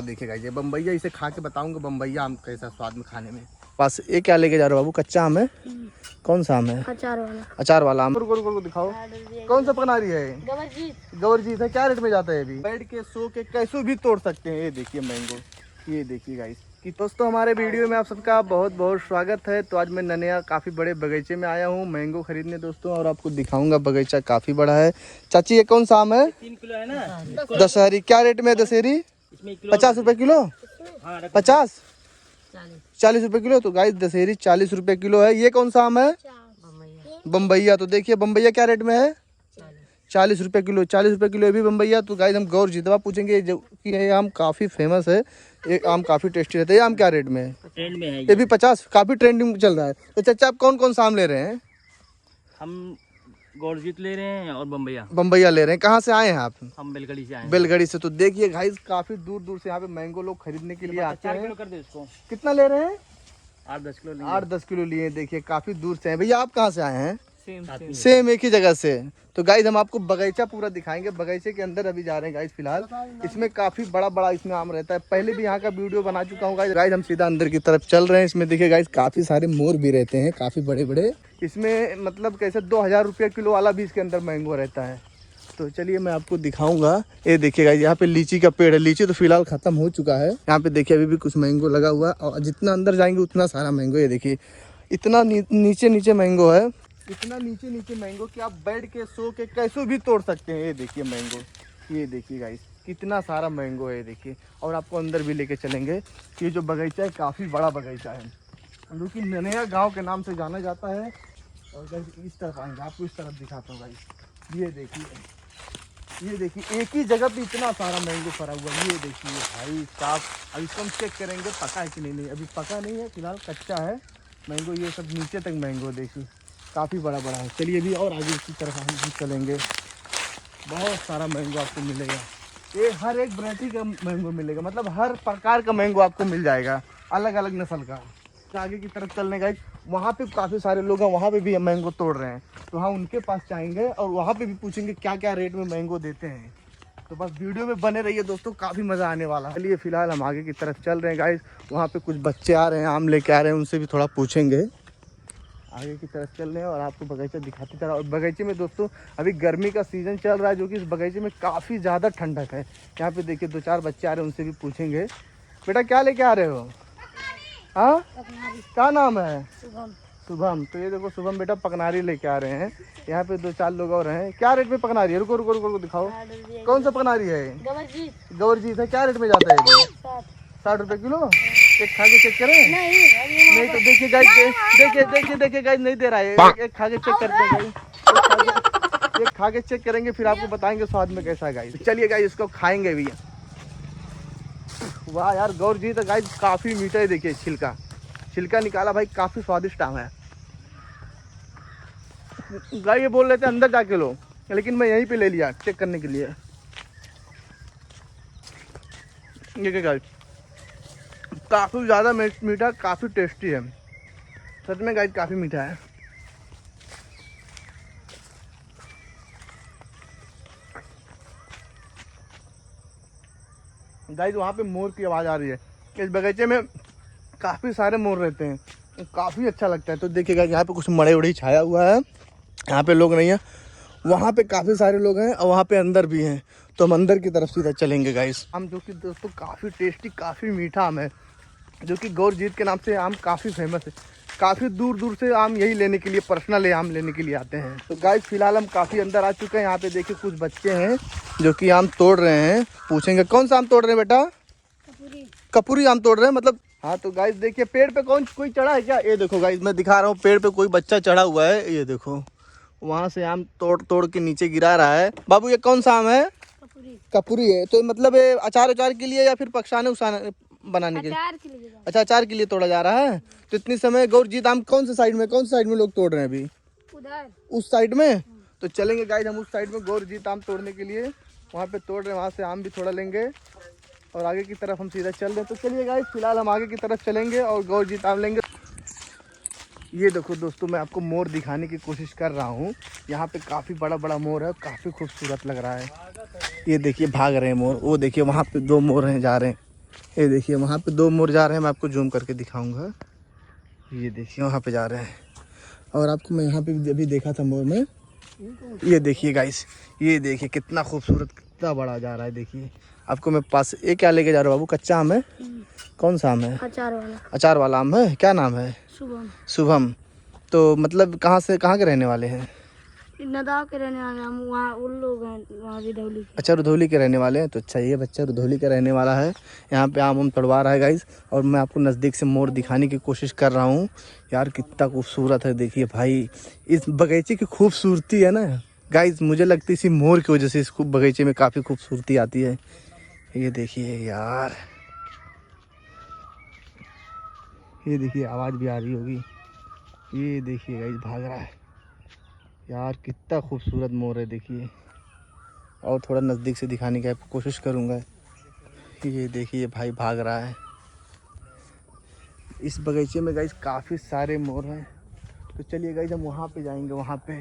देखिएगा ये बम्बैया, इसे खा के बताऊंगा बम्बैया आम कैसा स्वाद में खाने में। बस ये क्या लेके जा रहे हो बाबू? कच्चा आम है? कौन सा आम है? अचार वाला आम। रुको दिखाओ कौन सा पकनारी है? गवरजीत है। क्या रेट में जाता है अभी? बैठ के सो के कैसे भी तोड़ सकते हैं। ये देखिए मैंगो, ये देखिए गाइस। कि दोस्तों हमारे वीडियो में आप सबका बहुत बहुत स्वागत है। तो आज मैं ननिया काफ़ी बड़े बगीचे में आया हूँ मैंगो खरीदने दोस्तों, और आपको दिखाऊंगा बगीचा काफ़ी बड़ा है। चाची ये कौन सा आम है? 3 किलो है ना। दशहरी। क्या रेट में है दशहरी? 50 रुपए किलो। 50 40 रुपए किलो। तो गाइस दशहरी 40 रुपए किलो है। ये कौन सा आम है? बम्बैया। तो देखिए बम्बैया क्या रेट में है? 40 रुपए किलो। 40 रुपए किलो ये भी बम्बैया। तो गाइस हम गौर जितवा पूछेंगे कि ये आम काफ़ी फेमस है, ये आम काफ़ी टेस्टी रहता है। ये आम क्या रेट में है? ट्रेंड में है ये भी 50, काफ़ी ट्रेंडिंग चल रहा है। तो चाचा आप कौन कौन सा आम ले रहे हैं? हम गौरजीत ले रहे हैं और बम्बैया ले रहे हैं। कहाँ से आए हैं आप? हम बेलगड़ी से आए हैं। बेलगड़ी से। तो देखिए गाइस काफ़ी दूर दूर से यहाँ पे मैंगो लोग खरीदने के लिए आते हैं। 4 किलो कर दे इसको। कितना ले रहे हैं? 8-10 किलो। 8-10 किलो लिए। देखिए काफ़ी दूर से हैं। भैया आप कहाँ से आए हैं? सेम एक ही जगह से। तो गाइस हम आपको बगीचा पूरा दिखाएंगे। बगीचे के अंदर अभी जा रहे हैं गाइस फिलहाल। इसमें काफी बड़ा बड़ा इसमें आम रहता है। पहले भी यहाँ का वीडियो बना चुका हूँ गाइस। हम सीधा अंदर की तरफ चल रहे हैं। इसमें देखिए गाइस काफी सारे मोर भी रहते हैं, काफी बड़े बड़े। इसमें मतलब कैसे 2000 रुपये किलो वाला भी इसके अंदर मैंगो रहता है। तो चलिए मैं आपको दिखाऊंगा। ये देखिए गाइस यहाँ पे लीची का पेड़ है। लीची तो फिलहाल खत्म हो चुका है। यहाँ पे देखिए अभी भी कुछ मैंगो लगा हुआ है, और जितना अंदर जाएंगे उतना सारा मैंगो। ये देखिए इतना नीचे नीचे मैंगो है, इतना नीचे नीचे मैंगो कि आप बैठ के सो के कैसे भी तोड़ सकते हैं। ये देखिए मैंगो, ये देखिए गाइस कितना सारा मैंगो है। ये देखिए, और आपको अंदर भी लेके चलेंगे। ये जो बगीचा है काफ़ी बड़ा बगीचा है, जो कि ननिया गांव के नाम से जाना जाता है। और गाइस इस तरफ आएंगे, आपको इस तरफ दिखाता हूँ गाइस। ये देखिए एक ही जगह पे इतना सारा मैंगो फरा हुआ है। ये देखिए भाई साहब, अब इसको हम चेक करेंगे पका है कि नहीं। अभी पका नहीं है, फिलहाल कच्चा है मैंगो। ये सब नीचे तक मैंगो देखिए काफ़ी बड़ा बड़ा है। चलिए अभी और आगे की तरफ हम भी चलेंगे। बहुत सारा मैंगो आपको मिलेगा। ये हर एक वैरायटी का मैंगो मिलेगा, मतलब हर प्रकार का मैंगो आपको मिल जाएगा, अलग अलग नस्ल का। आगे की तरफ चलने का वहाँ पे काफ़ी सारे लोग हैं, वहाँ पे भी मैंगो तोड़ रहे हैं। तो हाँ उनके पास जाएंगे और वहाँ पे भी पूछेंगे क्या क्या रेट में मैंगो देते हैं। तो बस वीडियो में बने रहिए दोस्तों, काफ़ी मज़ा आने वाला है। चलिए फिलहाल हम आगे की तरफ चल रहे हैं गाइस। वहाँ पे कुछ बच्चे आ रहे हैं, आम लेके आ रहे हैं, उनसे भी थोड़ा पूछेंगे। आगे की तरफ चल रहे हैं और आपको बगीचा दिखाते चला। और बगीचे में दोस्तों अभी गर्मी का सीज़न चल रहा है, जो कि इस बगीचे में काफ़ी ज़्यादा ठंडक है। यहाँ पे देखिए 2-4 बच्चे आ रहे हैं, उनसे भी पूछेंगे। बेटा क्या लेके आ रहे हो? हाँ क्या नाम है? शुभम। तो ये देखो शुभम बेटा पकनारी लेके आ रहे हैं। यहाँ पे 2-4 लोग और हैं। क्या रेट में पकनारी है? रुको रुको रुको रुको दिखाओ कौन सा पकनारी है? गवरजीत है। क्या रेट में जाता है? 60 रुपए किलो। एक खा के चेक करें? नहीं तो देखिए गाइस, देखिए गाइस नहीं दे रहा है। एक खा के चेक करते हैं गाइस। एक खा के चेक करेंगे, फिर आपको बताएंगे स्वाद में कैसा है गाइस। चलिए गाइस इसको खाएंगे भी। वाह यार गौरजीत गाइस काफ़ी मीठा है। देखिए छिलका निकाला भाई, काफ़ी स्वादिष्ट आम है गाइस। ये बोल रहे थे अंदर जाके लो, लेकिन मैं यहीं पे ले लिया चेक करने के लिए। ये गाइस काफ़ी ज़्यादा मीठा, काफ़ी टेस्टी है सच में गाइस, काफ़ी मीठा है। गाइस वहाँ पे मोर की आवाज़ आ रही है। इस बगीचे में काफ़ी सारे मोर रहते हैं, काफ़ी अच्छा लगता है। तो देखिएगा यहाँ पे कुछ मड़ई उड़ई छाया हुआ है, यहाँ पे लोग नहीं है। वहाँ पे काफ़ी सारे लोग हैं और वहाँ पे अंदर भी हैं। तो हम अंदर की तरफ सीधा चलेंगे गाइस। आम जो कि दोस्तों काफ़ी टेस्टी, काफ़ी मीठा आम है, जो कि गौरजीत के नाम से आम काफ़ी फेमस है। काफ़ी दूर दूर से आम यही लेने के लिए, पर्सनल आम लेने के लिए आते हैं। तो गाइस फिलहाल हम काफ़ी अंदर आ चुके हैं। यहाँ पे देखिए कुछ बच्चे हैं जो कि आम तोड़ रहे हैं। पूछेंगे कौन सा आम तोड़ रहे हैं बेटा? कपूरी आम तोड़ रहे हैं मतलब। हाँ तो गाइस देखिए पेड़ पे कोई चढ़ा है क्या? ये देखो गाइस मैं दिखा रहा हूँ, पेड़ पे कोई बच्चा चढ़ा हुआ है। ये देखो वहाँ से आम तोड़ के नीचे गिरा रहा है। बाबू ये कौन सा आम है? कपूरी है। तो मतलब अचार के लिए या फिर पकसाने उसाने बनाने के लिए? अच्छा अचार के लिए तोड़ा जा रहा है। तो इतनी समय गौरजीत आम कौन से साइड में लोग तोड़ रहे हैं अभी? उधर उस साइड में। तो चलेंगे गाइस हम उस साइड में गौरजीत आम तोड़ने के लिए, वहाँ पे तोड़ रहे हैं, वहाँ से आम भी थोड़ा लेंगे और आगे की तरफ हम सीधा चल रहे हैं। तो चलिए गाइस फिलहाल हम आगे की तरफ चलेंगे और गौरजीत आम लेंगे। ये देखो दोस्तों मैं आपको मोर दिखाने की कोशिश कर रहा हूँ। यहाँ पे काफ़ी बड़ा बड़ा मोर है, काफ़ी खूबसूरत लग रहा है। ये देखिए भाग रहे हैं मोर, वो देखिए वहाँ पे 2 मोर हैं जा रहे हैं। ये देखिए वहाँ पे 2 मोर जा रहे हैं, मैं आपको जूम करके दिखाऊंगा। ये देखिए वहाँ पे जा रहे हैं। और आपको मैं यहाँ पे अभी देखा था मोर में, ये देखिए गाइस, ये देखिए कितना खूबसूरत, कितना बड़ा जा रहा है। देखिए आपको मैं पास, ये क्या लेके जा रहा हूँ बाबू? कच्चा आम है? कौन सा आम है? अचार वाला। अचार वाला आम है। क्या नाम है? शुभम। शुभम। तो मतलब कहाँ से, कहाँ के रहने वाले हैं? नदा के रहने वाले हम, वहाँ उन लोग हैं वहाँ रुधौली के। अच्छा, रुधौली के रहने वाले हैं। तो अच्छा, ये बच्चा रुधौली का रहने वाला है। यहाँ पे आम तोड़वा रहा है गाइस, और मैं आपको नज़दीक से मोर दिखाने की कोशिश कर रहा हूँ। यार कितना खूबसूरत है, देखिए भाई इस बगीचे की खूबसूरती है ना गाइस, मुझे लगती है इसी मोर की वजह से इस बगीचे में काफ़ी खूबसूरती आती है। ये देखिए यार, ये देखिए आवाज़ भी आ रही होगी। ये देखिए गाइस भाग रहा है यार, कितना खूबसूरत मोर है। देखिए और थोड़ा नज़दीक से दिखाने की आपको कोशिश करूँगा। ये देखिए भाई भाग रहा है। इस बगीचे में गाइस काफ़ी सारे मोर हैं। तो चलिए गाइस हम वहाँ पे जाएंगे। वहाँ पे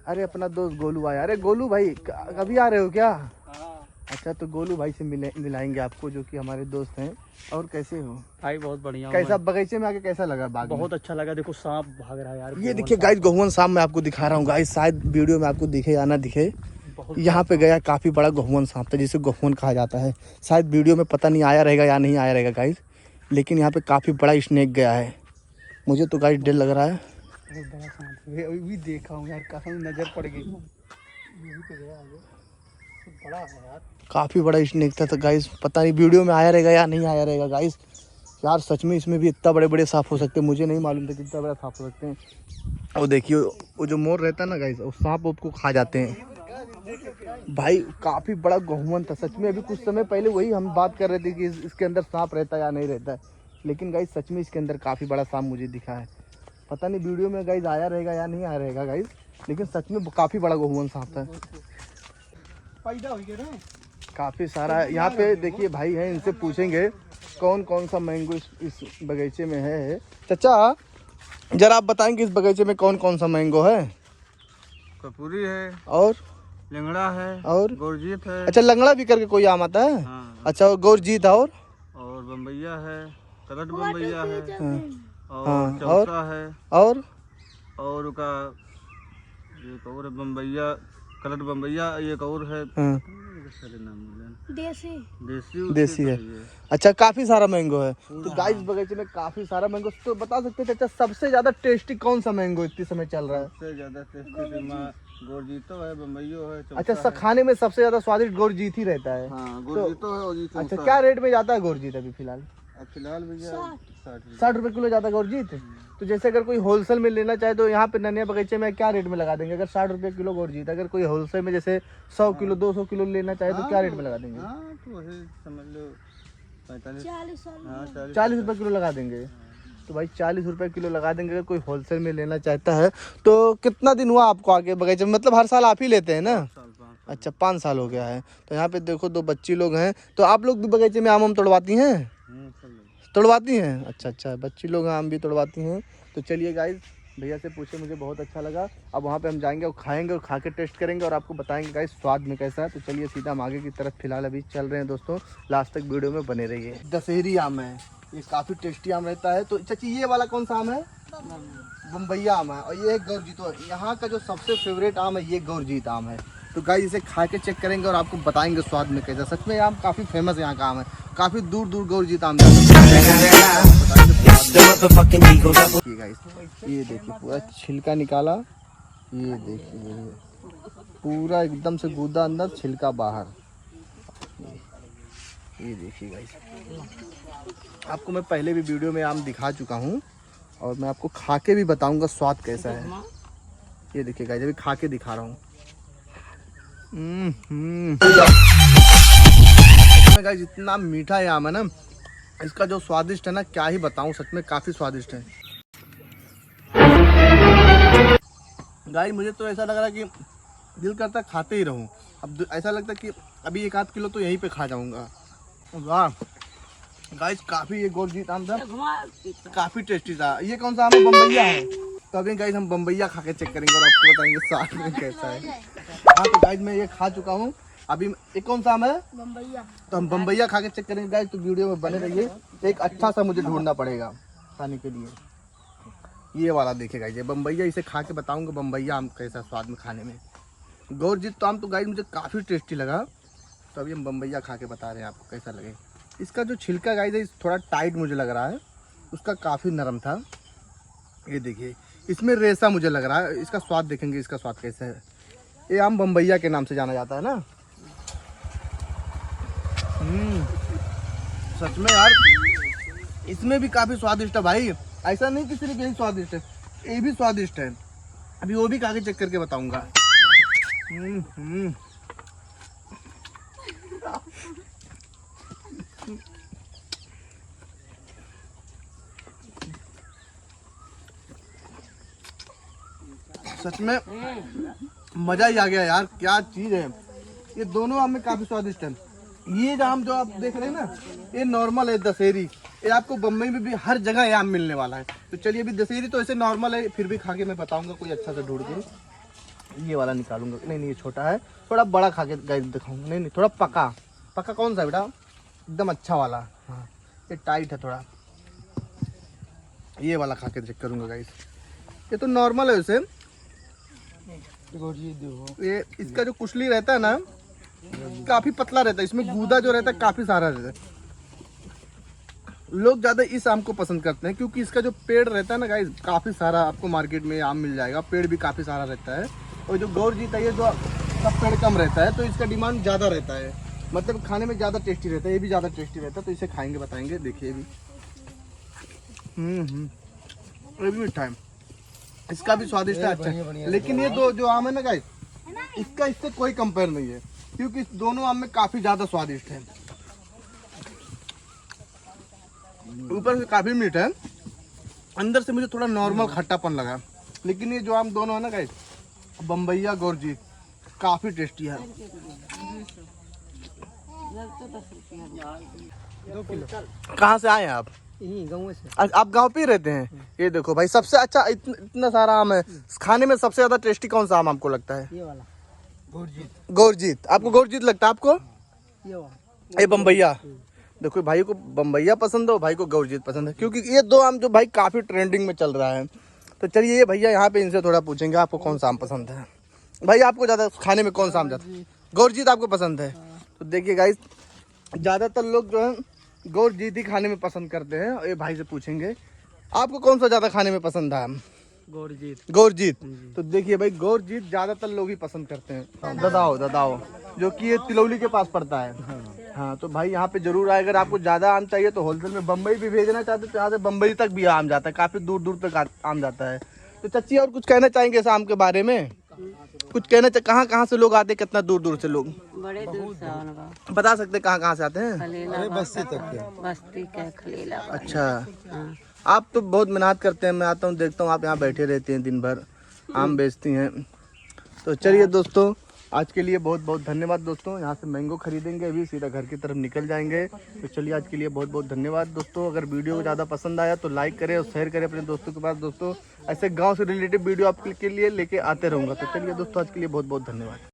अरे अपना दोस्त गोलू आया। अरे गोलू भाई कभी आ रहे हो क्या? अच्छा, तो गोलू भाई से मिलाएंगे आपको, जो कि हमारे दोस्त हैं। और कैसे हो भाई? बहुत बढ़िया। कैसा बगीचे में आके कैसा लगा? बाग बहुत अच्छा लगा। देखो सांप भाग रहा है यार। ये देखिए गाइस, गहुवन सांप मैं आपको दिखा रहा हूँ गाइस, शायद वीडियो में आपको दिखे या ना दिखे। यहाँ पे गया काफ़ी बड़ा गहुवन सांप था, जिसे गहुवन कहा जाता है। शायद वीडियो में पता नहीं आया रहेगा या नहीं आया रहेगा गाइस, लेकिन यहाँ पे काफ़ी बड़ा स्नेक गया है। मुझे तो गाइस डर लग रहा है। बहुत बड़ा सांप है, अभी भी देखा हूँ यार, कहाँ नजर पड़ गई। बड़ा है यार, काफ़ी बड़ा स्नेक था। तो गाइस पता नहीं वीडियो में आया रहेगा या नहीं आया रहेगा गाइस। यार सच में इसमें भी इतना बड़े बड़े सांप हो सकते हैं, मुझे नहीं मालूम था कितना बड़ा सांप हो सकते हैं। और देखिए वो जो मोर रहता है ना गाइस, वो सांप को खा जाते हैं भाई। काफ़ी बड़ा गहुवन था सच में। अभी कुछ समय पहले वही हम बात कर रहे थे कि इसके अंदर सांप रहता है या नहीं रहता है, लेकिन गाइस सच में इसके अंदर काफ़ी बड़ा सांप मुझे दिखा है। पता नहीं वीडियो में गाइस आया रहेगा या नहीं आया रहेगा गाइस, लेकिन सच में काफ़ी बड़ा गहुवन सांप था। पैदा हो गया ना काफ़ी सारा यहाँ पे देखिए भाई है, इनसे पूछेंगे कौन कौन सा मैंगो इस बगीचे में है। चाचा जरा आप बताएंगे इस बगीचे में कौन कौन सा मैंगो है? कपूरी है, और लंगड़ा है, और गोरजीत है। अच्छा, लंगड़ा भी करके कोई आम आता है? हाँ। अच्छा, गौरजीत और बम्बैया है, कलट बम्बैया है, और हाँ, चौसा है, और उका एक और है बम्बैया, कलट बम्बैया, एक और है। हाँ, देसी देसी है। अच्छा, काफी सारा मैंगो है। तो गाइस बगीचे में काफी सारा मैंगो। तो बता सकते हैं चाचा सबसे ज्यादा टेस्टी कौन सा मैंगो इतने समय चल रहा है? सबसे ज्यादा टेस्टी गोरजीतो है, बम्बैयो है, चौसा अच्छा, खाने में सबसे ज्यादा स्वादिष्ट गोरजीत ही रहता है। हाँ, गोरजीतो है और ये चौसा अच्छा, क्या रेट में जाता है गोरजीत अभी फिलहाल? फिलहाल भैया 60 रुपए किलो जाता है गोरजीत। तो जैसे अगर कोई होलसेल में लेना चाहे तो यहाँ पे ननिया बगीचे में क्या रेट में लगा देंगे? अगर 60 रुपए किलो गोरजीत, अगर कोई होलसेल में जैसे 100 किलो 200 किलो लेना चाहे तो क्या रेट में लगा देंगे? हाँ, तो वही समझ लो 45 40 रुपए किलो लगा देंगे। तो भाई 40 रुपए किलो लगा देंगे अगर कोई होलसेल में लेना चाहता है। तो कितना दिन हुआ आपको आगे बगीचे में? मतलब हर साल आप ही लेते हैं ना? अच्छा, 5 साल हो गया है। तो यहाँ पे देखो 2 बच्ची लोग हैं। तो आप लोग भी बगीचे में आम तोड़वाती हैं? तोड़वाती हैं? अच्छा, बच्ची लोग आम भी तोड़वाती हैं। तो चलिए गाइस भैया से पूछे, मुझे बहुत अच्छा लगा। अब वहाँ पे हम जाएंगे और खाएंगे और खा के टेस्ट करेंगे और आपको बताएंगे गाइस स्वाद में कैसा है। तो चलिए सीधा हम आगे की तरफ फिलहाल अभी चल रहे हैं दोस्तों, लास्ट तक वीडियो में बने रहिए। दशहरी आम है, ये काफ़ी टेस्टी आम रहता है। तो चाची ये वाला कौन सा आम है? बम्बैया आम है। और ये गौरजीत है। यहाँ का जो सबसे फेवरेट आम है ये गौरजीत आम है। तो गाइस इसे खा के चेक करेंगे और आपको बताएंगे स्वाद में कैसा। सच में आम काफ़ी फेमस है यहाँ का आम है, काफ़ी दूर दूर गौरजीत आम गाइस। ये देखिए पूरा छिलका निकाला, ये देखिए पूरा एकदम से गूदा अंदर छिलका बाहर। ये देखिए गाइस, आपको मैं पहले भी वीडियो में आम दिखा चुका हूँ और मैं आपको खा के भी बताऊंगा स्वाद कैसा है। ये देखिए गाइस अभी खा के दिखा रहा हूँ। गाइस इतना मीठा है आम है ना, इसका जो स्वादिष्ट है ना क्या ही बताऊं, सच में काफ़ी स्वादिष्ट है। गाइस मुझे तो ऐसा लग रहा है कि दिल करता खाते ही रहूं। अब ऐसा लगता है कि अभी 1-8 किलो तो यहीं पे खा जाऊंगा। वाह गाइस, काफ़ी ये गौरजीत आम था, काफ़ी टेस्टी था। ये कौन सा आम है? बम्बैया है। तो अभी गाइस हम बम्बैया खा के चेक करेंगे और आपको बताएंगे स्वाद में कैसा है। हाँ तो गाइस मैं ये खा चुका हूँ। अभी ये कौन सा आम है? बम्बैया। तो हम बम्बैया खा के चेक करेंगे गाइस, तो वीडियो में बने रहिए। एक अच्छा सा मुझे ढूंढना पड़ेगा खाने के लिए। ये वाला देखिएगा, ये बम्बैया, इसे खा के बताऊंगा बम्बैया आम कैसा स्वाद में खाने में। गौरजीत तो आम तो गाइस मुझे काफ़ी टेस्टी लगा, तो अभी हम बम्बैया खा के बता रहे हैं आपको कैसा लगे। इसका जो छिलका गाइस है थोड़ा टाइट मुझे लग रहा है, उसका काफ़ी नरम था। ये देखिए इसमें रेसा मुझे लग रहा है। इसका स्वाद देखेंगे, इसका स्वाद कैसा है। ये आम बम्बैया के नाम से जाना जाता है ना। सच में यार इसमें भी काफ़ी स्वादिष्ट है भाई, ऐसा नहीं कि सिर्फ यही स्वादिष्ट है, ये भी स्वादिष्ट है। अभी वो भी खा के चेक करके बताऊंगा। सच में मजा ही आ गया यार, क्या चीज है। ये दोनों आम में काफी स्वादिष्ट है। ये जो आम जो आप देख रहे हैं ना, ये नॉर्मल है दशहरी। ये आपको बम्बई में भी हर जगह ये आम मिलने वाला है। तो चलिए अभी दशहरी तो ऐसे नॉर्मल है, फिर भी खा के मैं बताऊंगा कोई अच्छा सा ढूंढ के। ये वाला निकालूंगा, नहीं ये छोटा है, थोड़ा बड़ा खा के गाइस दिखाऊंगा। नहीं थोड़ा पका पका कौन सा बेटा, एकदम अच्छा वाला। हाँ ये टाइट है थोड़ा, ये वाला खा के चेक करूंगा गाइस। ये तो नॉर्मल है वैसे। ये इसका जो कुचली रहता है ना काफी पतला रहता है, इसमें गूदा जो रहता है काफी सारा रहता है। लोग ज्यादा इस आम को पसंद करते हैं क्योंकि इसका जो पेड़ रहता है ना गाइस काफी सारा आपको मार्केट में आम मिल जाएगा, पेड़ भी काफी सारा रहता है। और जो गौरजीत है ये जो का पेड़ कम रहता है, तो इसका डिमांड ज्यादा रहता है, मतलब खाने में ज्यादा टेस्टी रहता है। ये भी ज्यादा टेस्टी रहता है, तो इसे खाएंगे बताएंगे। देखिए भी ये भी मीठा है, इसका भी स्वादिष्ट है, अच्छा है। लेकिन ये दो जो आम है ना गाइस, इसका इससे कोई कंपेयर नहीं है क्योंकि इस दोनों आम में काफी ज्यादा स्वादिष्ट है। ऊपर से काफी मीठा है, अंदर से मुझे थोड़ा नॉर्मल खट्टापन लगा। लेकिन ये जो आम दोनों है ना गाइस, बम्बैया गौरजीत, काफी टेस्टी है। कहाँ से आए हैं आप? गाँव से। आप गांव पे ही रहते हैं? ये देखो भाई सबसे अच्छा इतना सारा आम है, खाने में सबसे ज्यादा टेस्टी कौन सा आम आपको लगता है? ये वाला गौरजीत। गौरजीत आपको गौरजीत लगता है आपको? ये वाला ये बम्बैया। देखो भाई को बम्बैया पसंद है, भाई को गौरजीत पसंद है, क्योंकि ये दो आम जो भाई काफी ट्रेंडिंग में चल रहा है। तो चलिए ये भैया यहाँ पे इनसे थोड़ा पूछेंगे आपको कौन सा आम पसंद है। भाई आपको ज्यादा खाने में कौन सा आम ज्यादा? गौरजीत आपको पसंद है? तो देखिए गाइस ज्यादातर लोग जो है गौरजीत ही खाने में पसंद करते हैं। ये भाई से पूछेंगे आपको कौन सा ज्यादा खाने में पसंद है? गौरजीत। गौरजीत। तो देखिए भाई गौरजीत ज्यादातर लोग ही पसंद करते हैं। ददाओ जो कि ये तिलौली के पास पड़ता है। हाँ तो भाई यहाँ पे जरूर आए। अगर आपको ज्यादा आम चाहिए तो होलसेल में बम्बई भी भेजना चाहते तो यहाँ से बम्बई तक भी आम जाता है, काफी दूर दूर तक आम जाता है। तो चच्ची और कुछ कहना चाहेंगे इस आम के बारे में? कुछ कहना कहाँ कहाँ से लोग आते हैं, कितना दूर दूर से लोग? बड़े दूर से आने बता सकते हैं कहाँ कहाँ से आते हैं? बस्ती तक के। बस्ती के खलीला। अच्छा आप तो बहुत मेहनत करते हैं, मैं आता हूँ देखता हूँ आप यहाँ बैठे रहते हैं दिन भर आम बेचती हैं। तो चलिए दोस्तों आज के लिए बहुत बहुत धन्यवाद दोस्तों। यहाँ से मैंगो खरीदेंगे, अभी सीधा घर की तरफ निकल जाएंगे। तो चलिए आज के लिए बहुत बहुत धन्यवाद दोस्तों। अगर वीडियो ज़्यादा पसंद आया तो लाइक करें और शेयर करें अपने दोस्तों के पास। दोस्तों ऐसे गांव से रिलेटेड वीडियो आपके लिए लेके आते रहूँगा। तो चलिए दोस्तों आज के लिए बहुत बहुत धन्यवाद।